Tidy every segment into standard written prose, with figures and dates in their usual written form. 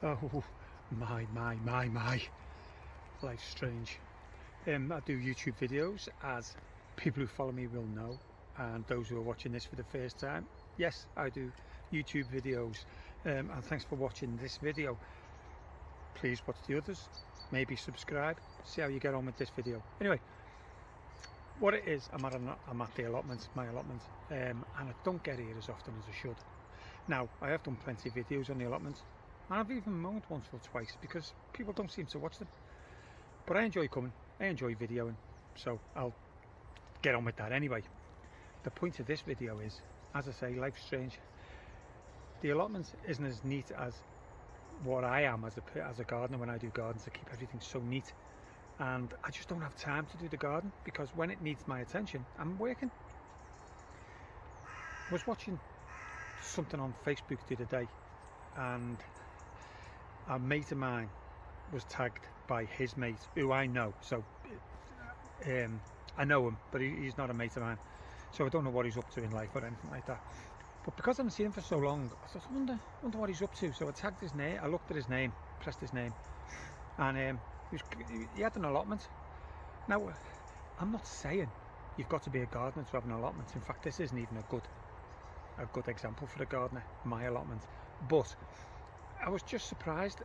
Oh, my. Life's strange. I do YouTube videos, as people who follow me will know, and those who are watching this for the first time, yes, I do YouTube videos, and thanks for watching this video. Please watch the others, maybe subscribe, see how you get on with this video. Anyway, what it is, I'm at the allotment, my allotment, and I don't get here as often as I should. Now, I have done plenty of videos on the allotment, and I've even moaned once or twice because people don't seem to watch them. But I enjoy coming, I enjoy videoing, so I'll get on with that anyway. The point of this video is, as I say, life's strange. The allotment isn't as neat as what I am as a gardener when I do gardens. I keep everything so neat, and I just don't have time to do the garden because when it needs my attention, I'm working. I was watching something on Facebook the other day, and a mate of mine was tagged by his mate, who I know, so I know him, but he's not a mate of mine, so I don't know what he's up to in life or anything like that. But because I haven't seen him for so long, I thought, I wonder what he's up to. So I tagged his name, I looked at his name, pressed his name, and he had an allotment. Now, I'm not saying you've got to be a gardener to have an allotment. In fact, this isn't even a good example for a gardener, my allotment. But I was just surprised.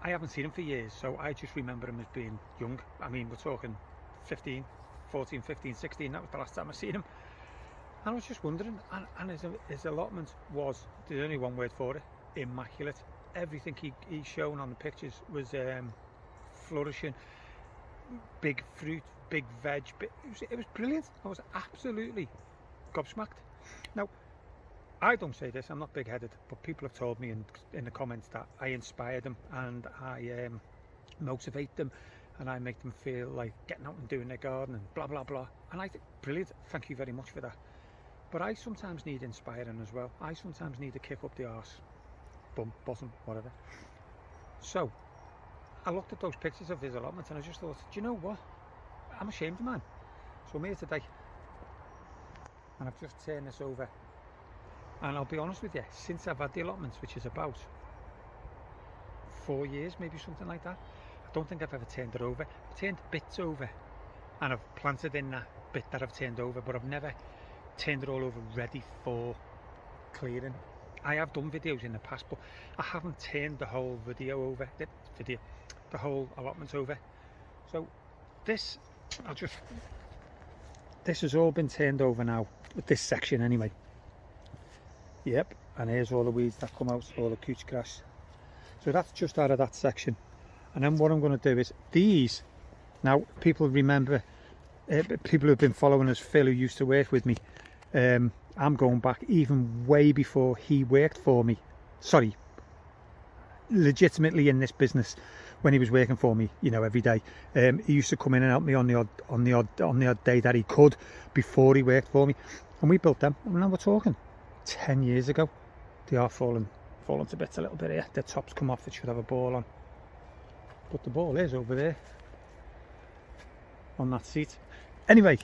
I haven't seen him for years, so I just remember him as being young. I mean, we're talking 14, 15, 16, that was the last time I seen him. And I was just wondering, and his allotment was, there's only one word for it, immaculate. Everything he's shown on the pictures was flourishing. Big fruit, big veg, it was brilliant. I was absolutely gobsmacked. Now, I don't say this, I'm not big-headed, but people have told me in the comments that I inspire them and I motivate them and I make them feel like getting out and doing their garden and blah blah blah, and I think brilliant, thank you very much for that. But I sometimes need inspiring as well. I sometimes need to kick up the arse, bum, bottom, whatever. So I looked at those pictures of his allotment and I just thought, do you know what, I'm ashamed of mine. So I'm here today and I've just turned this over. And I'll be honest with you, since I've had the allotments, which is about 4 years, maybe something like that, I don't think I've ever turned it over. I've turned bits over and I've planted in that bit that I've turned over, but I've never turned it all over ready for clearing. I have done videos in the past, but I haven't turned the whole video over, the whole allotment over. So this has all been turned over now, with this section anyway. Yep, and here's all the weeds that come out, all the couch grass. So that's just out of that section. And then what I'm going to do is these, now people remember, people who have been following us, Phil, who used to work with me, I'm going back even way before he worked for me. Sorry, legitimately in this business, when he was working for me, you know, every day. He used to come in and help me on the odd day that he could before he worked for me, and we built them. And now we're talking 10 years ago. They are falling to bits a little bit here. The tops come off, it should have a ball on, but the ball is over there on that seat. Anyway,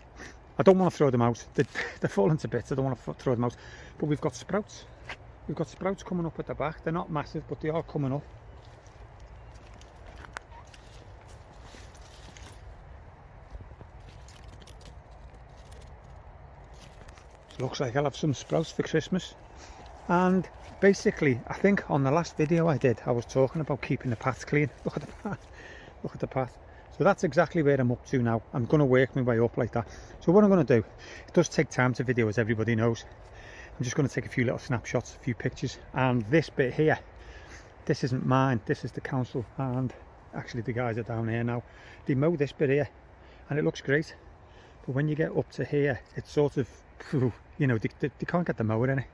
I don't want to throw them out. They're falling to bits. I don't want to throw them out. But we've got sprouts. We've got sprouts coming up at the back. They're not massive, but they are coming up. Looks like I'll have some sprouts for Christmas. And basically, I think on the last video I did, I was talking about keeping the paths clean. Look at the path. Look at the path. So that's exactly where I'm up to now. I'm going to work my way up like that. So what I'm going to do, it does take time to video, as everybody knows. I'm just going to take a few little snapshots, a few pictures. And this bit here, this isn't mine, this is the council. And actually the guys are down here now. They mow this bit here and it looks great. But when you get up to here, it's sort of, you know, they can't get the mower in it.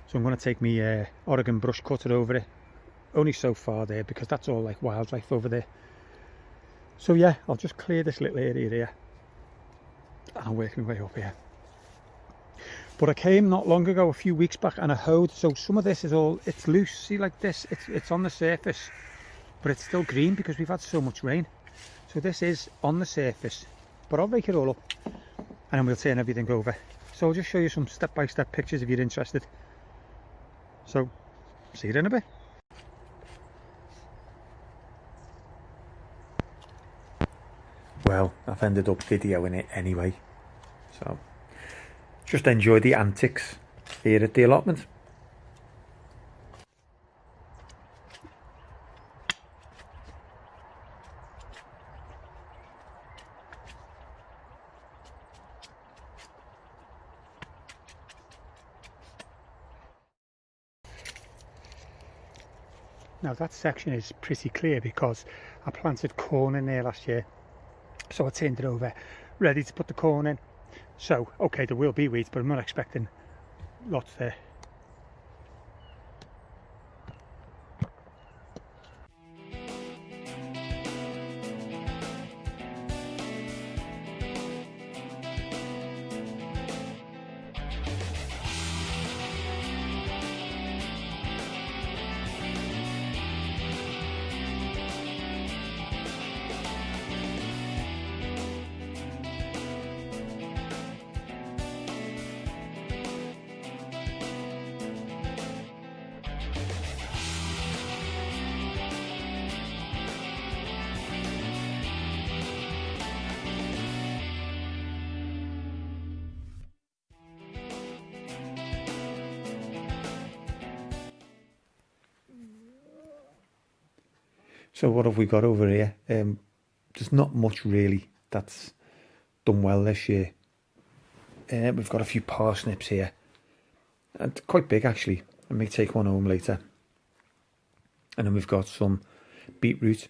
So I'm going to take my Oregon brush cutter over it, only so far there because that's all like wildlife over there. So yeah, I'll just clear this little area here and I'll work my way up here. But I came not long ago, a few weeks back, and I hoed, so some of this is all, it's loose, see, like this, it's on the surface, but it's still green because we've had so much rain. So this is on the surface, but I'll rake it all up and then we'll turn everything over. So I'll just show you some step-by-step pictures if you're interested. So, see you in a bit. well, I've ended up videoing it anyway. So just enjoy the antics here at the allotment. Now that section is pretty clear because I planted corn in there last year, so I turned it over ready to put the corn in. So okay, there will be weeds, but I'm not expecting lots there. So what have we got over here? There's not much really that's done well this year. We've got a few parsnips here, and quite big actually. I may take one home later. And then we've got some beetroot,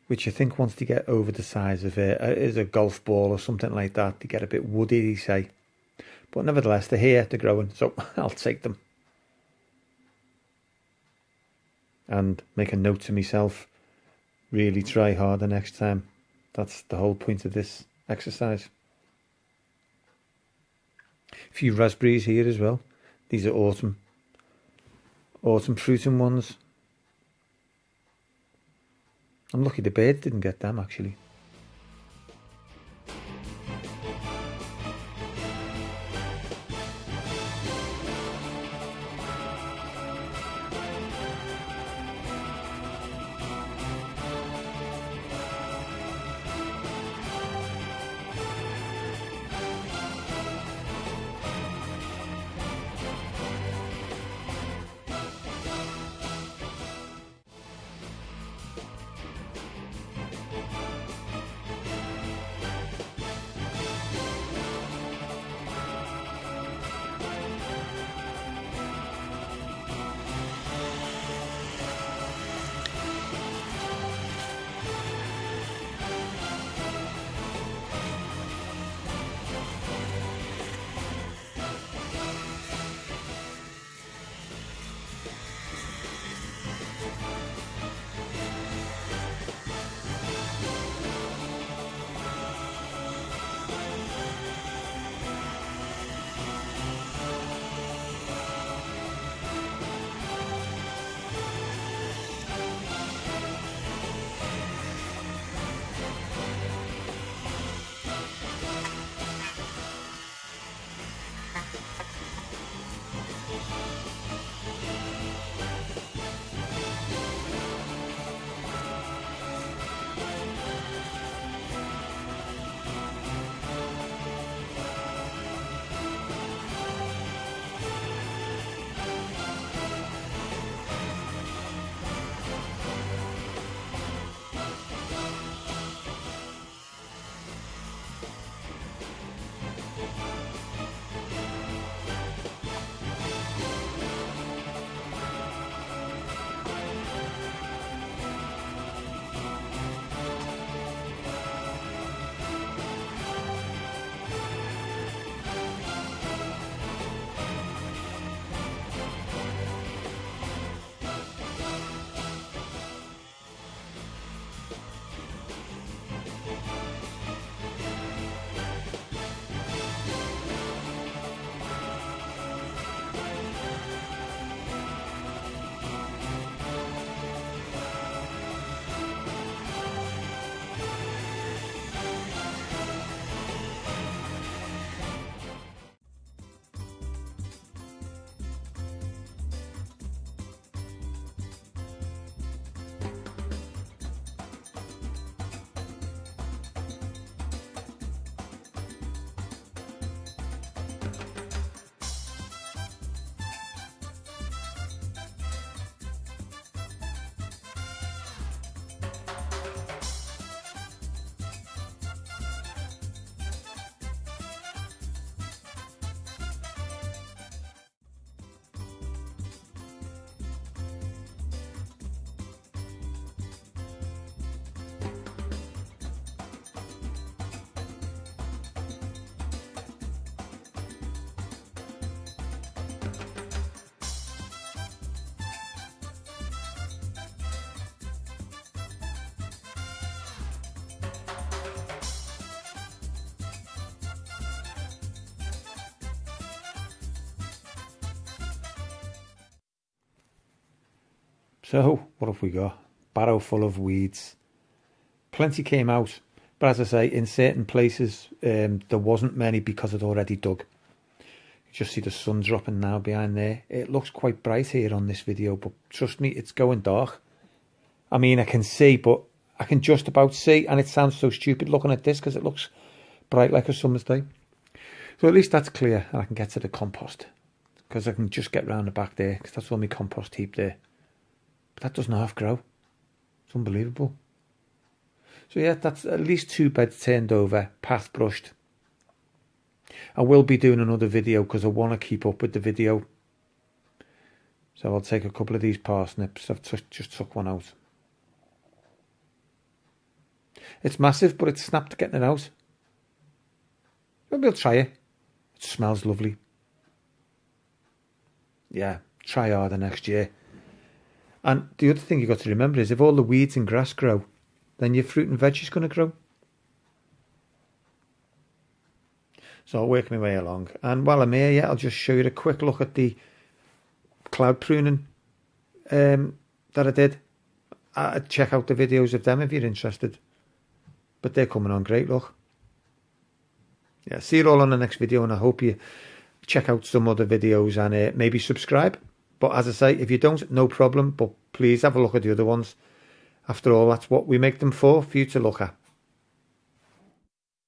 which I think once they get over the size of is a golf ball or something like that, they get a bit woody, they say. But nevertheless, they're here, they're growing, so I'll take them. And make a note to myself, really try harder next time. That's the whole point of this exercise. A few raspberries here as well. These are autumn fruiting ones. I'm lucky the birds didn't get them actually. So what have we got? Barrow full of weeds. Plenty came out, but as I say, in certain places there wasn't many because I'd already dug. You just see the sun dropping now behind there. It looks quite bright here on this video, but trust me, it's going dark. I mean, I can see, but I can just about see, and it sounds so stupid looking at this because it looks bright like a summer's day. So at least that's clear, and I can get to the compost, because I can just get round the back there, because that's all my compost heap there. But that doesn't half grow. It's unbelievable. So yeah, that's at least 2 beds turned over, path brushed. I will be doing another video because I want to keep up with the video. So I'll take a couple of these parsnips. I've just took one out. It's massive, but it's snapped getting it out. Maybe I'll try it. It smells lovely. Yeah, try harder next year. And the other thing you've got to remember is if all the weeds and grass grow, then your fruit and veg is going to grow. So I'll work my way along. And while I'm here, yeah, I'll just show you a quick look at the cloud pruning that I did. Check out the videos of them if you're interested. But they're coming on great, look. Yeah, see you all on the next video, and I hope you check out some other videos and maybe subscribe. But as I say, if you don't, no problem. But please have a look at the other ones. After all, that's what we make them for you to look at.